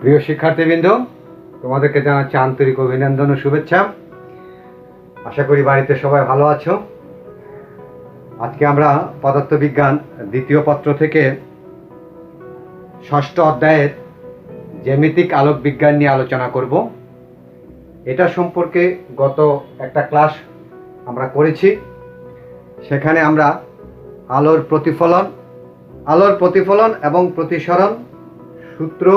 প্রিয় শিক্ষার্থীবৃন্দ, তোমাদেরকে জানাচ্ছি আন্তরিক অভিনন্দন ও শুভেচ্ছা। আশা করি বাড়িতে সবাই ভালো আছো। আজকে আমরা পদার্থবিজ্ঞান দ্বিতীয় পত্র থেকে ষষ্ঠ অধ্যায়ের জ্যামিতিক আলোক বিজ্ঞান নিয়ে আলোচনা করব। এটা সম্পর্কে গত একটা ক্লাস আমরা করেছি। সেখানে আমরা আলোর প্রতিফলন এবং প্রতিসরণ সূত্র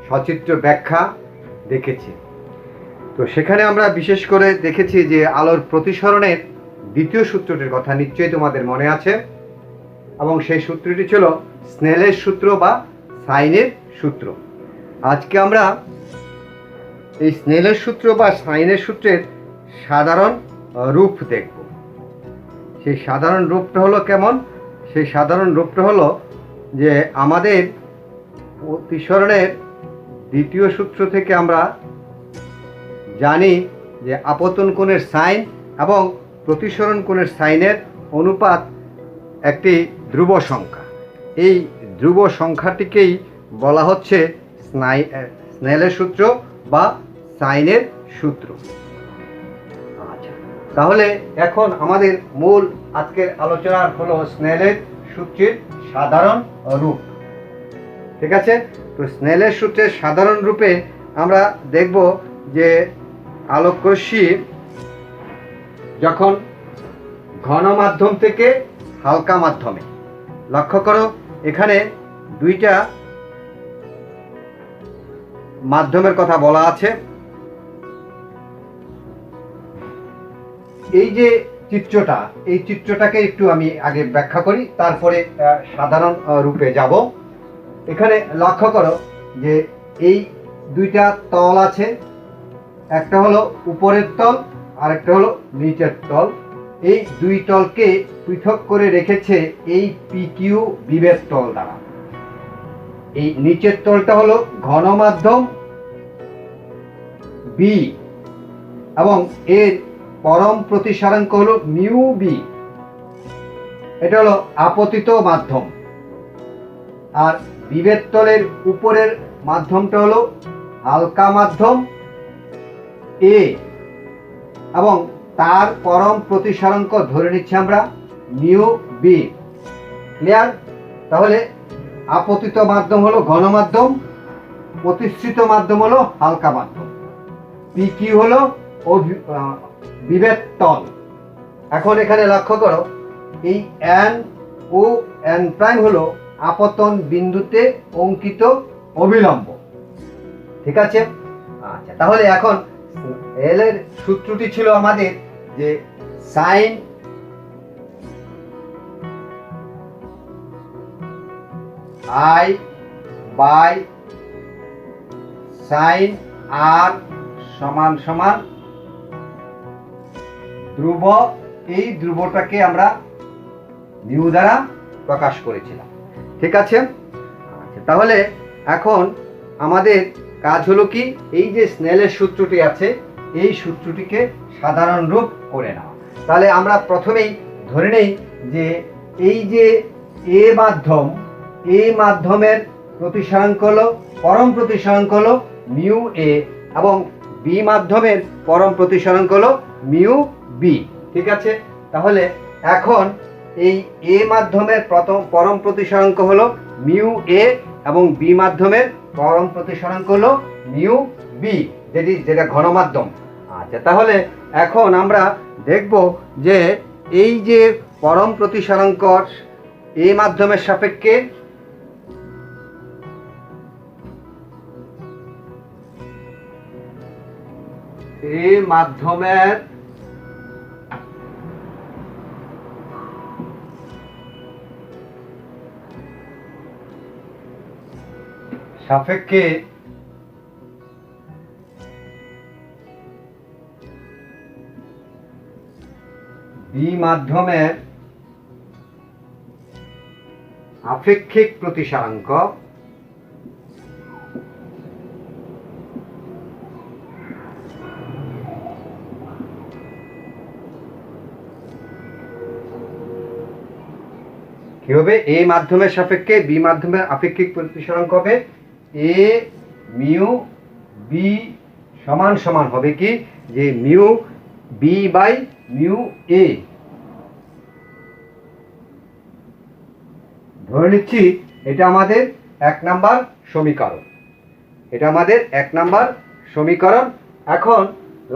সচিত্র ব্যাখ্যা দেখেছি। তো সেখানে আমরা বিশেষ করে দেখেছি যে আলোর প্রতিসরণের দ্বিতীয় সূত্রটির কথা নিশ্চয়ই তোমাদের মনে আছে, এবং সেই সূত্রটি ছিল স্নেলের সূত্র বা সাইনের সূত্র। আজকে আমরা এই স্নেলের সূত্র বা সাইনের সূত্রের সাধারণ রূপ দেখব। সেই সাধারণ রূপটা হলো কেমন? সেই সাধারণ রূপটা হলো যে আমাদের প্রতিসরণের দ্বিতীয় সূত্র থেকে আমরা জানি যে আপতন কোণের সাইন এবং প্রতিসরণ কোণের সাইনের অনুপাত একটি ধ্রুব সংখ্যা। এই ধ্রুব সংখ্যাটিকেই বলা হচ্ছে স্নেলের সূত্র বা সাইনের সূত্র। আচ্ছা, তাহলে এখন আমাদের মূল আজকের আলোচনার হলো স্নেলের সূত্রের সাধারণ রূপ। ঠিক আছে? তো স্নেলের সূত্রের সাধারণ রূপে আমরা দেখব যে আলোকরশ্মি যখন ঘন মাধ্যম থেকে হালকা মাধ্যমে, লক্ষ্য করো এখানে দুইটা মাধ্যমের কথা বলা আছে। এই যে চিত্রটা, এই চিত্রটাকে একটু আমি আগে ব্যাখ্যা করি, তারপরে সাধারণ রূপে যাব। এখানে লক্ষ্য করো যে এই দুইটা তল আছে, একটা হলো উপরের তল আর একটা হলো নিচের তল। এই দুই তলকে পৃথক করে রেখেছে এই PQ বিভেদ তল দ্বারা। এই নিচের তলটা হলো ঘন মাধ্যম B এবং এর পরম প্রতিসারাঙ্ক হলো μB। এটা হলো আপতিত মাধ্যম। আর বিভেদ তলের উপরের মাধ্যমটা হলো হালকা মাধ্যম A এবং তার পরম প্রতিসারাঙ্ক ধরে নিচ্ছি আমরা μB। ক্লিয়ার? তাহলে আপতিত মাধ্যম হলো ঘন মাধ্যম, প্রতিসৃত মাধ্যম হলো হালকা মাধ্যম, PQ হলো বিভেদ তল। এখন এখানে লক্ষ্য করো এই N ও N' হলো আপতন বিন্দুতে অঙ্কিত অবিলম্ব। ঠিক আছে? আচ্ছা, তাহলে এখন এল এর সূত্রটি ছিল আমাদের যে sine I by sine R সমান সমান ধ্রুব। এই ধ্রুবটাকে আমরা মিউ দ্বারা প্রকাশ করেছিলাম। ঠিক আছে? আচ্ছা, তাহলে এখন আমাদের কাজ হলো কি, এই যে স্নেলের সূত্রটি আছে এই সূত্রটিকে সাধারণ রূপ করে নেওয়া। তাহলে আমরা প্রথমেই ধরে নেই যে এই যে এ মাধ্যমের প্রতিসারাঙ্ক হলো, পরম প্রতিসারাঙ্ক হলো μA এবং বি মাধ্যমের পরম প্রতিসারাঙ্ক হলো μB। ঠিক আছে? তাহলে এখন এই এ মাধ্যমের পরম প্রতিসারাঙ্ক হলো μA এবং বি মাধ্যমের পরম প্রতিসরাঙ্ক হলো μB, যেটা ঘন মাধ্যম। আচ্ছা, তাহলে এখন আমরা দেখব যে এই যে পরম প্রতিসরাঙ্ক এ মাধ্যমের সাপেক্ষে এ মাধ্যমের সাপেক্ষে বি মাধ্যমের আপেক্ষিক প্রতিসারাঙ্ক কি হবে? এ মাধ্যমের সাপেক্ষে বি মাধ্যমের আপেক্ষিক প্রতিসরাঙ্ক হবে A মিউ বি সমান সমান হবে কি, যে mu B by mu A. ধরে নিচ্ছি এটা আমাদের 1 নাম্বার সমীকরণ, এটা আমাদের 1 নাম্বার সমীকরণ। এখন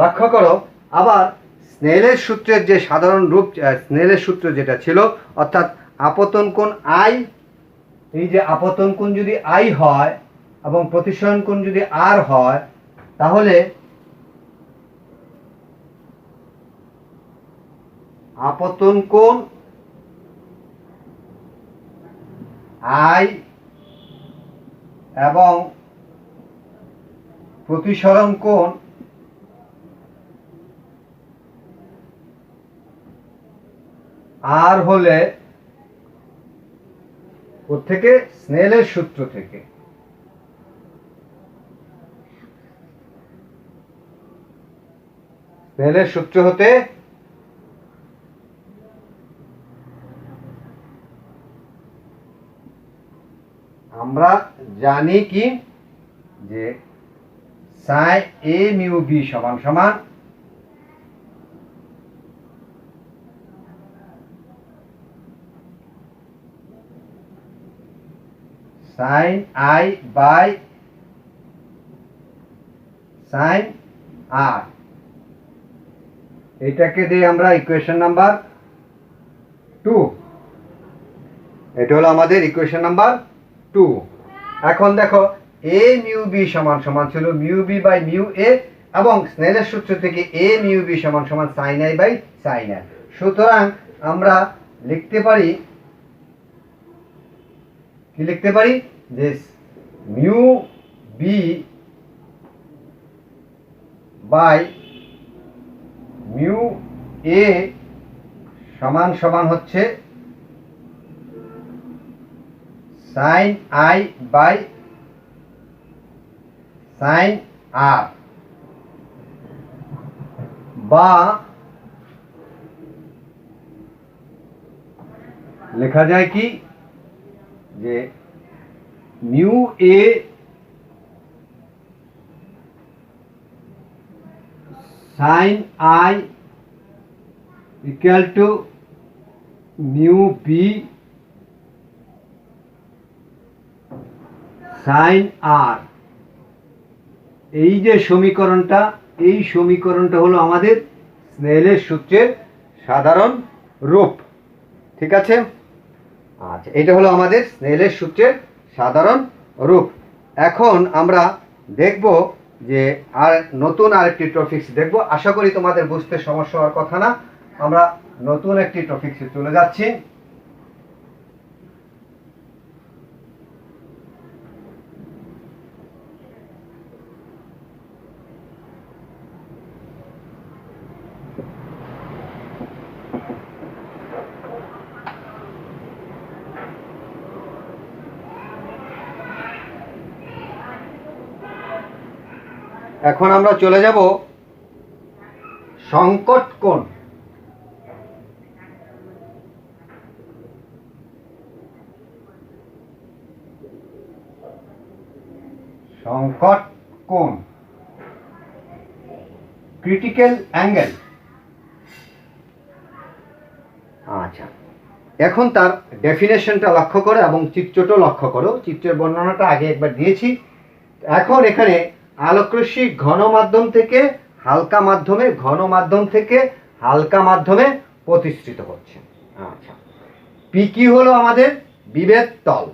লক্ষ্য করো, আবার স্নেলের সূত্রের যে সাধারণ রূপ, স্নেলের সূত্র যেটা ছিল, অর্থাৎ আপতন কোণ আই, এই যে আপতন কোণ যদি আই হয় এবং প্রতিসরণ কোণ যদি আর হয়, তাহলে আপতন কোণ আই এবং প্রতিসরণ কোণ আর হলে থেকে স্নেলের সূত্র থেকে স্নেলের সূত্র হতে আমরা জানি কি, যে সাই এ মিউ বি সমান সমান সাইন আই বাই সাইন আর। এটাকে দিয়ে আমরা ইকুয়েশন নাম্বার 2, এটা হলো আমাদের ইকুয়েশন নাম্বার 2। এখন দেখো এ মিউ বি সমান সমান ছিল mu B by mu A, এবং স্নেলের সূত্র থেকে এ মিউ বি সমান সমান sine I by sine R. সুতরাং আমরা লিখতে পারি, কি লিখতে পারি, যে mu B by mu A সমান সমান হচ্ছে sine I by sine R, বা লেখা যায় কি, যে mu A sine I equal to mu B sine R. এই যে সমীকরণটা, এই সমীকরণটা হলো আমাদের স্নেলের সূত্রের সাধারণ রূপ। ঠিক আছে, আচ্ছা, এটা হলো আমাদের স্নেলের সূত্রের সাধারণ রূপ। এখন আমরা দেখব যে আর নতুন আরেকটি টপিকস দেখব। আশা করি তোমাদের বুঝতে সমস্যা হওয়ার কথা না। আমরা নতুন একটি টপিকসে চলে যাচ্ছি। এখন আমরা চলে যাব সংকট কোণ। সংকট কোণ, ক্রিটিক্যাল অ্যাঙ্গেল। আচ্ছা, এখন তার ডেফিনেশনটা লক্ষ্য করো এবং চিত্রটা লক্ষ্য করো। চিত্রের বর্ণনাটা আগে একবার দিয়েছি। এখন এখানে আলোকরশ্মি ঘন মাধ্যম থেকে হালকা মাধ্যমে, ঘন মাধ্যম থেকে হালকা মাধ্যমে প্রতিষ্ঠিত হচ্ছে। আচ্ছা, পি কি হলো আমাদের বিভেদ তল,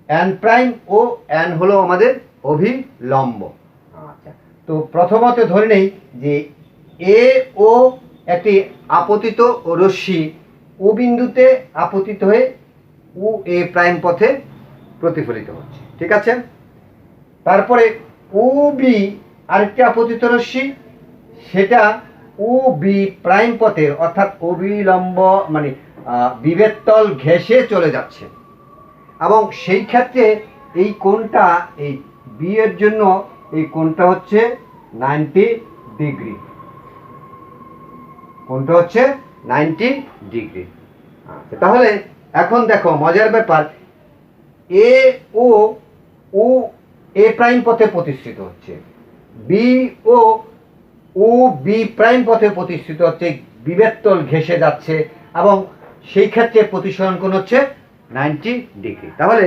এন প্রাইম ও এন হলো আমাদের অভিলম্ব। আচ্ছা, তো প্রথমত ধরে নেই যে এ ও একটি আপতিত রশ্মি ও বিন্দুতে আপতিত হয়ে ও এ প্রাইম পথে প্রতিফলিত হচ্ছে। ঠিক আছে, তারপরে ও বি আরেকটি আপতিত রশ্মি, সেটা ও বি প্রাইম পথে অর্থাৎ অবিলম্ব মানে বিভেদ তল ঘেঁষে চলে যাচ্ছে, এবং সেই ক্ষেত্রে এই কোণটা, এই বি এর জন্য এই কোণটা হচ্ছে 90 ডিগ্রি। কোণটা হচ্ছে 90 ডিগ্রি। আচ্ছা, তাহলে এখন দেখো মজার ব্যাপার, এ ও ও এ প্রাইম পথে প্রতিষ্ঠিত হচ্ছে, বি ও ও বি প্রাইম পথে প্রতিষ্ঠিত হচ্ছে, বিভেদ তল ঘেঁষে যাচ্ছে এবং সেই ক্ষেত্রে প্রতিসরণ কোণ হচ্ছে 90 ডিগ্রি। তাহলে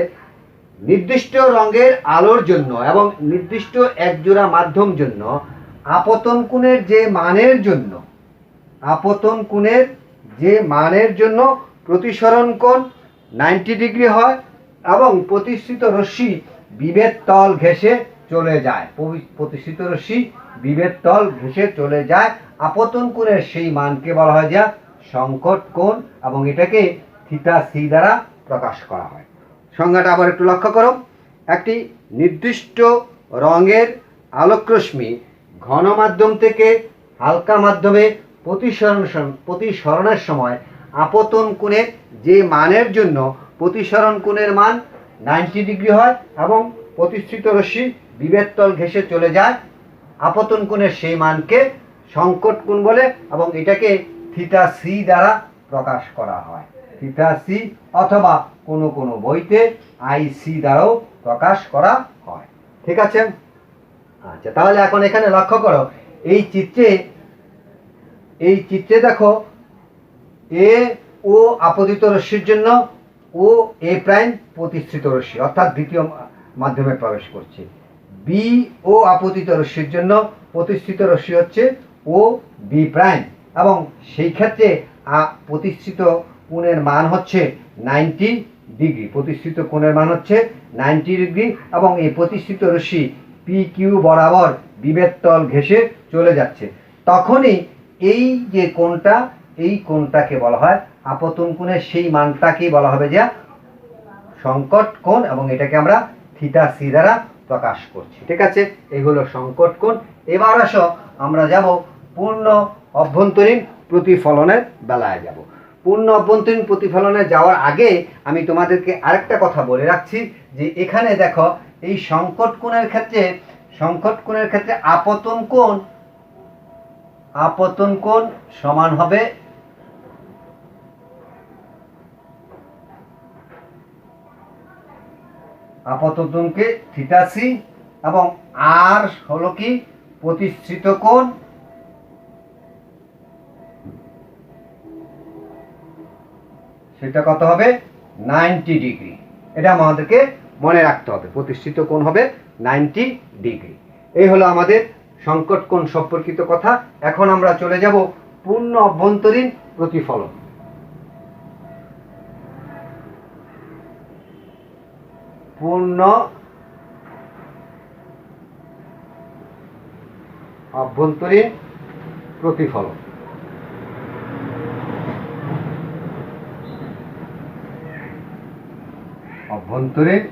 নির্দিষ্ট রঙের আলোর জন্য এবং নির্দিষ্ট একজোড়া মাধ্যম জন্য আপতন কোণের যে মানের জন্য প্রতিসরণ কোণ 90 ডিগ্রি হয় এবং প্রতিষ্ঠিত রশ্মি বিভেদ তল ঘেঁষে চলে যায়, আপতন কোণের সেই মানকে বলা হয় যা সংকট কোণ এবং এটাকে থিটা সি দ্বারা প্রকাশ করা হয়। সংজ্ঞাটা আবার একটু লক্ষ্য করো। একটি নির্দিষ্ট রঙের আলোকরশ্মি ঘন মাধ্যম থেকে হালকা মাধ্যমে প্রতিসরণের সময় আপতন কোণের যে মানের জন্য প্রতিসরণ কোণের মান 90 ডিগ্রি হয় এবং প্রতিষ্ঠিত রশ্মি বিভেদ তল ঘেঁষে চলে যায়, আপতন কোণের সেই মানকে সংকট কোণ বলে এবং এটাকে থিটা সি দ্বারা প্রকাশ করা হয়, থিটা সি অথবা কোনো কোনো বইতে আইসি দ্বারাও প্রকাশ করা হয়। ঠিক আছে, আচ্ছা তাহলে এখন এখানে লক্ষ্য করো, এই চিত্রে দেখো এ ও আপতিত রশ্মির জন্য ও এ প্রাইম প্রতিষ্ঠিত রশ্মি অর্থাৎ দ্বিতীয় মাধ্যমে প্রবেশ করছে, বি ও আপতিত রশ্মির জন্য প্রতিষ্ঠিত রশ্মি হচ্ছে ও বি প্রাইম এবং সেই ক্ষেত্রে প্রতিষ্ঠিত কোণের মান হচ্ছে 90 ডিগ্রি, এবং এই প্রতিষ্ঠিত রশ্মি পি কিউ বরাবর বিভেদ তল ঘেঁষে চলে যাচ্ছে। তখনই এই যে কোণটা, এই কোণটাকে বলা হয় আপতন কোণের সেই মানটাকেই বলা হবে যে সংকট কোণ এবং এটাকে আমরা থিটা সি দ্বারা প্রকাশ করছি। ঠিক আছে, এগুলো সংকট কোণ। এবার আসো আমরা যাব পূর্ণ অভ্যন্তরীণ প্রতিফলনের বেলায় যাব। পূর্ণ অভ্যন্তরীণ প্রতিফলনে যাওয়ার আগে আমি তোমাদেরকে আরেকটা কথা বলে রাখছি যে এখানে দেখো এই সংকট কোণের ক্ষেত্রে আপতন কোণ সমান হবে আপতনকে থিটা সি এবং আর হলো কি প্রতিষ্ঠিত কোণ, সেটা কত হবে 90 ডিগ্রি। এটা আমাদেরকে মনে রাখতে হবে, প্রতিষ্ঠিত কোণ হবে 90 ডিগ্রি। এই হলো আমাদের সংকট কোণ সম্পর্কিত কথা। এখন আমরা চলে যাব পূর্ণ অভ্যন্তরীণ প্রতিফলন। পূর্ণ অভ্যন্তরীণ প্রতিফলন। অভ্যন্তরীণ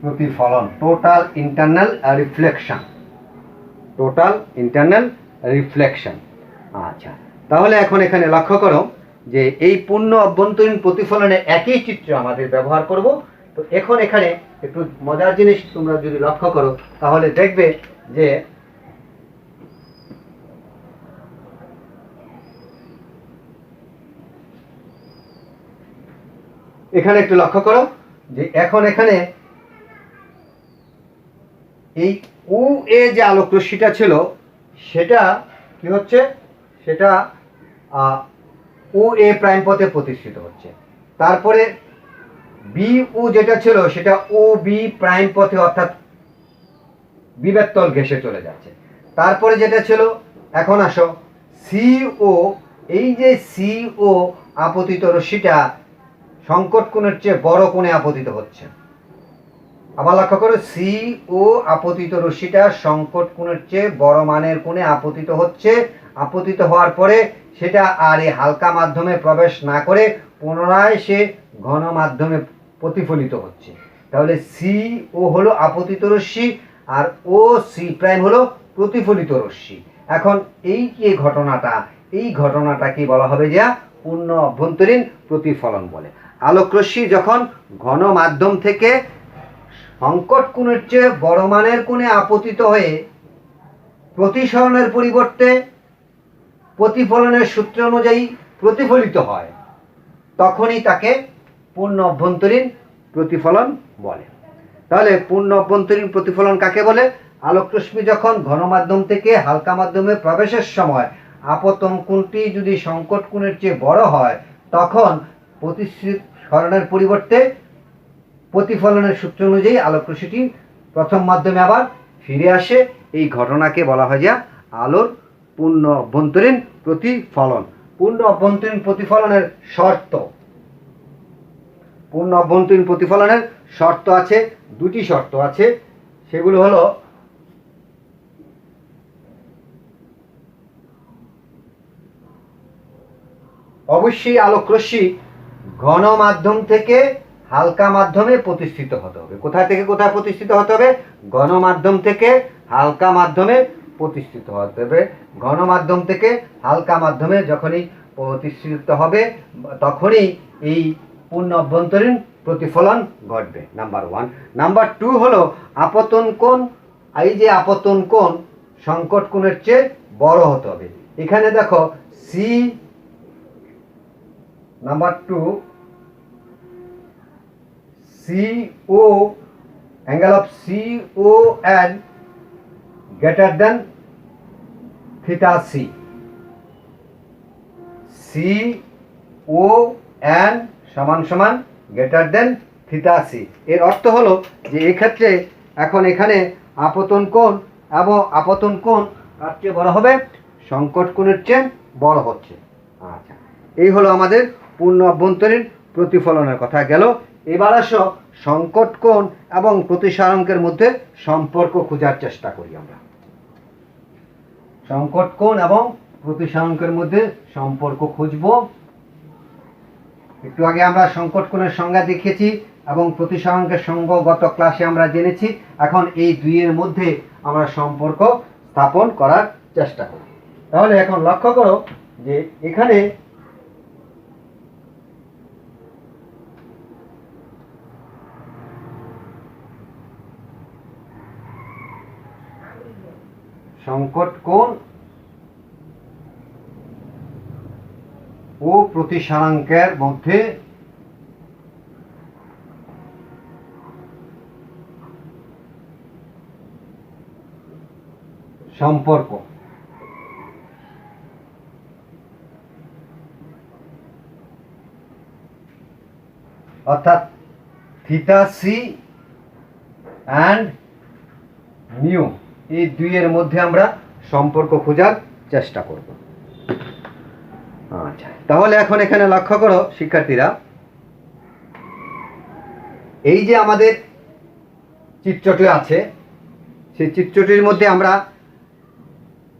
প্রতিফলন, টোটাল ইন্টারনাল রিফ্লেকশন। আচ্ছা তাহলে এখন এখানে লক্ষ্য করো যে এই পূর্ণ অভ্যন্তরীণ প্রতিফলনে একই চিত্র আমাদের ব্যবহার করব। তো এখন এখানে একটু মজার জিনিস তোমরা যদি লক্ষ্য করো তাহলে দেখবে যে এখানে একটু লক্ষ্য করো যে এখন এখানে এই ও এ যে আলোক রশ্মিটা ছিল সেটা কি হচ্ছে, সেটা ও এ প্রাইম পথে প্রতিষ্ঠিত হচ্ছে। তারপরে বি ও যেটা ছিল সেটা ও বি প্রাইম পথে অর্থাৎ বিভেদ তল ঘেঁষে চলে যাচ্ছে। তারপরে যেটা ছিল, এখন আসো সি ও, এই যে সি ও আপতিত রশ্মিটা সংকট কোণের চেয়ে বড় কোণে আপতিত হচ্ছে। আবার লক্ষ্য করো, সি ও আপতিত রশ্মিটা সংকট কোণের চেয়ে বড় মানের কোণে আপতিত হচ্ছে। আপতিত হওয়ার পরে সেটা আর এই হালকা মাধ্যমে প্রবেশ না করে পুনরায় সে ঘন মাধ্যমে প্রতিফলিত হচ্ছে। তাহলে সি ও হলো আপতিত রশ্মি আর ও সি প্রাইম হলো প্রতিফলিত রশ্মি। এখন এই যে ঘটনাটাকে বলা হবে যে পূর্ণ অভ্যন্তরীণ প্রতিফলন বলে। আলোক রশ্মি যখন ঘন মাধ্যম থেকে সংকট কোণের চেয়ে বড় মানের কোণে আপতিত হয়ে প্রতিসরণের পরিবর্তে প্রতিফলনের সূত্র অনুযায়ী প্রতিফলিত হয় তখনই তাকে পূর্ণ অভ্যন্তরীণ প্রতিফলন বলে। তাহলে পূর্ণ অভ্যন্তরীণ প্রতিফলন কাকে বলে? আলোকরশ্মি যখন ঘন মাধ্যম থেকে হালকা মাধ্যমে প্রবেশের সময় আপতন কোণটি যদি সংকট কোণের চেয়ে বড় হয়, তখন প্রতিসরণের পরিবর্তে প্রতিফলনের সূত্র অনুযায়ী আলোকরশ্মিটি প্রথম মাধ্যমে আবার ফিরে আসে। এই ঘটনাকে বলা হয় যে আলোর পূর্ণ অভ্যন্তরীণ প্রতিফলন। পূর্ণ অভ্যন্তরীণ প্রতিফলনের শর্ত, পূর্ণ অভ্যন্তরীণ প্রতিফলনের শর্ত আছে, দুটি শর্ত আছে। সেগুলো হলো অবশ্যই আলোকরশ্মি ঘন মাধ্যম থেকে হালকা মাধ্যমে প্রতিষ্ঠিত হতে হবে। কোথায় থেকে কোথায় প্রতিষ্ঠিত হতে হবে? ঘন মাধ্যম থেকে হালকা মাধ্যমে প্রতিষ্ঠিত হতে হবে। ঘন মাধ্যম থেকে হালকা মাধ্যমে যখনই প্রতিষ্ঠিত হবে তখনই এই পূর্ণ অভ্যন্তরীণ প্রতিফলন ঘটবে, নাম্বার 1। নাম্বার 2 হলো আপতন কোণ। এই যে আপতন কোণ সংকট কোণের চেয়ে বড় হতে হবে। এখানে দেখো C, number 2 CO, angle of CON greater than theta C. CON সমান সমান greater than theta C। এর অর্থ হলো যে এক্ষেত্রে এখন এখানে আপতন কোণ এবং আপতন কোণ তার চেয়ে বড় হবে, সংকট কোণের চেয়ে বড় হচ্ছে। আচ্ছা, এই হলো আমাদের পূর্ণ অভ্যন্তরীণ প্রতিফলনের কথা গেল। এবার আসো সংকট কোণ এবং প্রতিসারাঙ্কের মধ্যে সম্পর্ক খোঁজার চেষ্টা করি আমরা। সংকট কোণ এবং প্রতিসারাঙ্কের মধ্যে সম্পর্ক খুঁজব। একটু আগে আমরা সংকট কোণের সংজ্ঞা দেখিয়েছি এবং প্রতিসারাঙ্কের সংজ্ঞা গত ক্লাসে আমরা জেনেছি। এখন এই দুইয়ের মধ্যে আমরা সম্পর্ক স্থাপন করার চেষ্টা করি। তাহলে এখন লক্ষ্য করো যে এখানে সংকট কোণ ও প্রতিসারাঙ্কের মধ্যে সম্পর্ক। অর্থাৎ থিটা সি অ্যান্ড মিউ, এই দুইয়ের মধ্যে আমরা সম্পর্ক খোঁজার চেষ্টা করব। আচ্ছা, তাহলে এখন এখানে লক্ষ্য করো শিক্ষার্থীরা, এই যে আমাদের চিত্রটি আছে, সেই চিত্রটির মধ্যে আমরা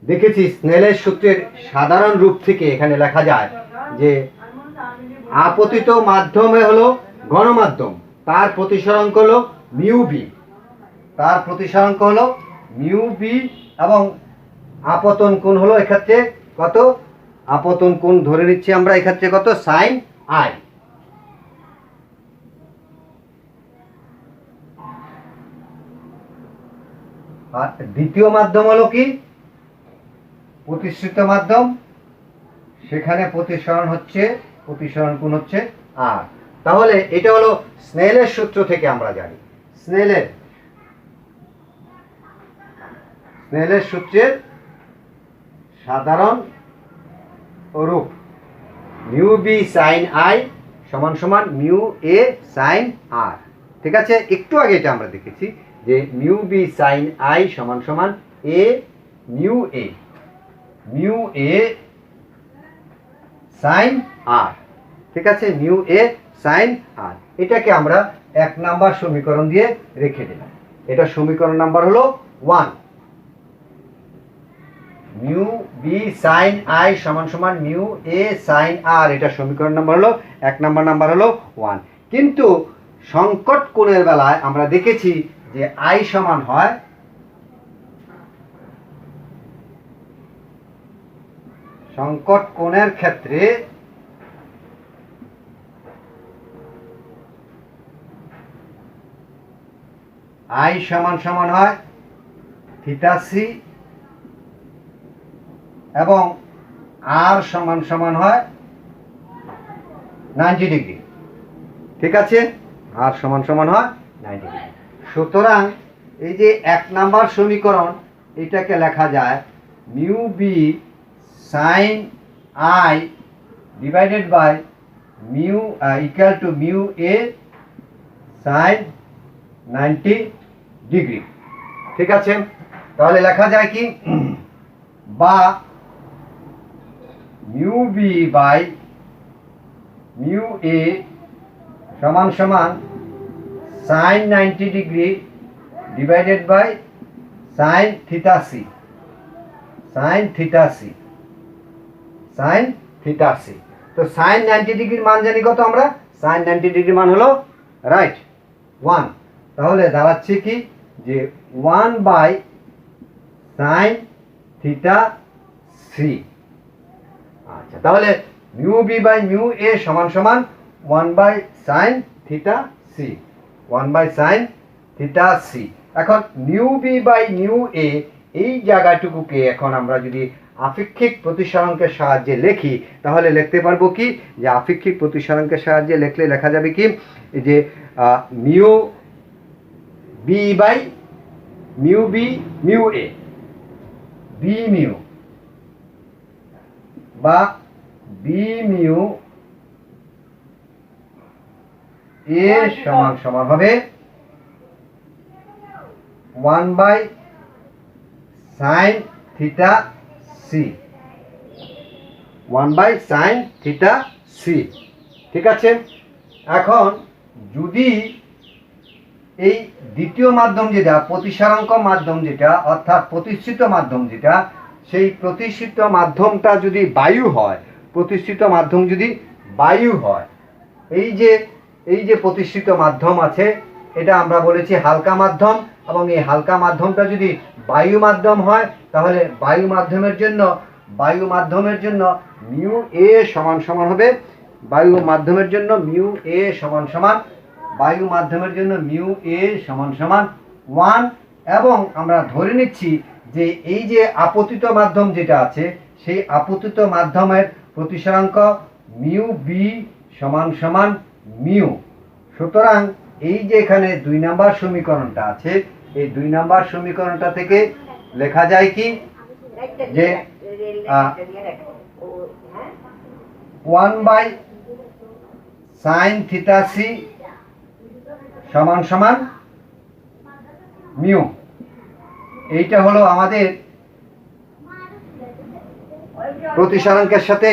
দেখেছি স্নেলের সূত্রের সাধারণ রূপ থেকে এখানে লেখা যায় যে আপতিত মাধ্যমে হলো ঘনমাধ্যম, তার প্রতিসরাঙ্ক হলো মিউ বি, তার প্রতিসরাঙ্ক হলো মিউ বি এবং আপতন কোণ হলো এক্ষেত্রে কত? আপতন কোণ ধরে নিচ্ছি আমরা এক্ষেত্রে কত? Sign I. আর দ্বিতীয় মাধ্যম হলো কি? প্রতিষ্ঠিত মাধ্যম, সেখানে প্রতিসরণ কোণ হচ্ছে আর। তাহলে এটা হলো স্নেলের সূত্র থেকে আমরা জানি। স্নেলের সূত্রের সাধারণ রূপ মিউ বি সাইন আই সমান সমান মিউ এ সাইন আর। ঠিক আছে, একটু আগে এটা আমরা দেখেছি যে মিউ বি সাইন আই সমান সমান এ মিউ এ সাইন আর। ঠিক আছে, মিউ এ সাইন আর, এটাকে আমরা 1 নাম্বার সমীকরণ দিয়ে রেখে দিলাম। এটা সমীকরণ নাম্বার হলো 1। মিউ বি সাইন আই সমান সমান মিউ এ সাইন আর, এটা সমীকরণ নাম্বার হলো 1 নাম্বার হলো 1। কিন্তু সংকট কোণের বেলায় আমরা দেখেছি যে আই সমান হয় সংকট কোণের ক্ষেত্রে আই সমান হয় থিটা সি এবং আর সমান হয় 90 ডিগ্রি, ঠিক আছে, আর সমান সমান হয় 90 ডিগ্রি। সুতরাং এই যে 1 নাম্বার সমীকরণ, এটাকে লেখা যায় mu B sine I divided by mu equal to mu A sine 90 degree, ঠিক আছে। তাহলে লেখা যায় কি, বা mu B by mu A সমান সমান sine 90 degree divided by sine theta C, sine theta C, sine theta C. তো সাইন 90 ডিগ্রির মান জানি কত আমরা, সাইন 90 ডিগ্রির মান হলো রাইট 1। তাহলে দাঁড়াচ্ছে কি যে 1 বাই সাইন থিটা সি। আচ্ছা, তাহলে mu B by mu A সমান সমান 1 by sine theta C, 1 by sine theta C. এখন mu B by mu A এই জায়গাটুকুকে এখন আমরা যদি আপেক্ষিক প্রতিসরণকের সাহায্যে লিখি, তাহলে লিখতে পারবো কি যে আপেক্ষিক প্রতিসরণকের সাহায্যে লিখলে লেখা যাবে কি যে mu B by mu B mu A, B mu বা বি মিউ এ সমান সমান হবে 1 by sine theta C, 1 by sine theta C, ঠিক আছে। এখন যদি এই দ্বিতীয় মাধ্যম যেটা প্রতিসারাঙ্ক মাধ্যম যেটা অর্থাৎ প্রতিষ্ঠিত মাধ্যম যেটা, সেই প্রতিষ্ঠিত মাধ্যমটা যদি বায়ু হয়, প্রতিষ্ঠিত মাধ্যম যদি বায়ু হয়, এই যে প্রতিষ্ঠিত মাধ্যম আছে এটা আমরা বলেছি হালকা মাধ্যম, এবং এই হালকা মাধ্যমটা যদি বায়ু মাধ্যম হয়, তাহলে বায়ু মাধ্যমের জন্য মিউ এ সমান সমান হবে, বায়ু মাধ্যমের জন্য মিউ এ সমান সমান, বায়ু মাধ্যমের জন্য মিউ এ সমান সমান 1। এবং আমরা ধরে নিচ্ছি যে এই যে আপতিত মাধ্যম যেটা আছে, সেই আপতিত মাধ্যমের প্রতিসরাঙ্ক মিউ বি সমান সমান মিউ। সুতরাং এই যে এখানে 2 নাম্বার সমীকরণটা আছে, এই 2 নাম্বার সমীকরণটা থেকে লেখা যায় কি যে 1 বাই সাইন থিটা সি সমান সমান মিউ। এইটা হলো আমাদের প্রতিসরাঙ্কের সাথে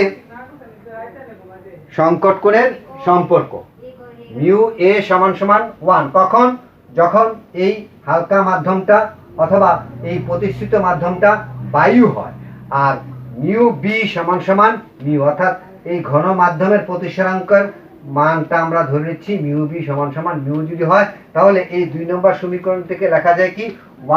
সংকট কোণের সম্পর্ক। মিউ এ সমান সমান 1 কখন, যখন এই হালকা মাধ্যমটা অথবা এই প্রতিষ্ঠিত মাধ্যমটা বায়ু হয়। আর মিউ বি সমান সমান মিউ, অর্থাৎ এই ঘন মাধ্যমের প্রতিসরাঙ্কের মানটা আমরা ধরে নিচ্ছি মিউ বি সমান সমান মিউ যদি হয়, তাহলে এই 2 নম্বর সমীকরণ থেকে লেখা যায় কি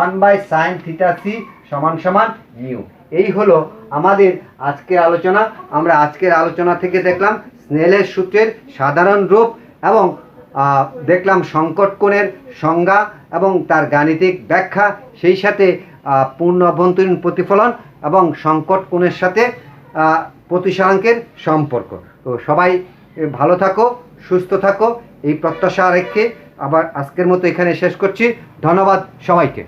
1 বাই সাইন থিটা সি সমান সমান মিউ। এই হলো আমাদের আজকের আলোচনা। আমরা আজকের আলোচনা থেকে দেখলাম স্নেলের সূত্রের সাধারণ রূপ, এবং দেখলাম সংকট কোণের সংজ্ঞা এবং তার গাণিতিক ব্যাখ্যা, সেই সাথে পূর্ণ অভ্যন্তরীণ প্রতিফলন এবং সংকট কোণের সাথে প্রতিসরাঙ্কের সম্পর্ক। তো সবাই ভালো থাকো, সুস্থ থাকো, এই প্রত্যাশা রেখে আবার আজকের মতো এখানে শেষ করছি। ধন্যবাদ সবাইকে।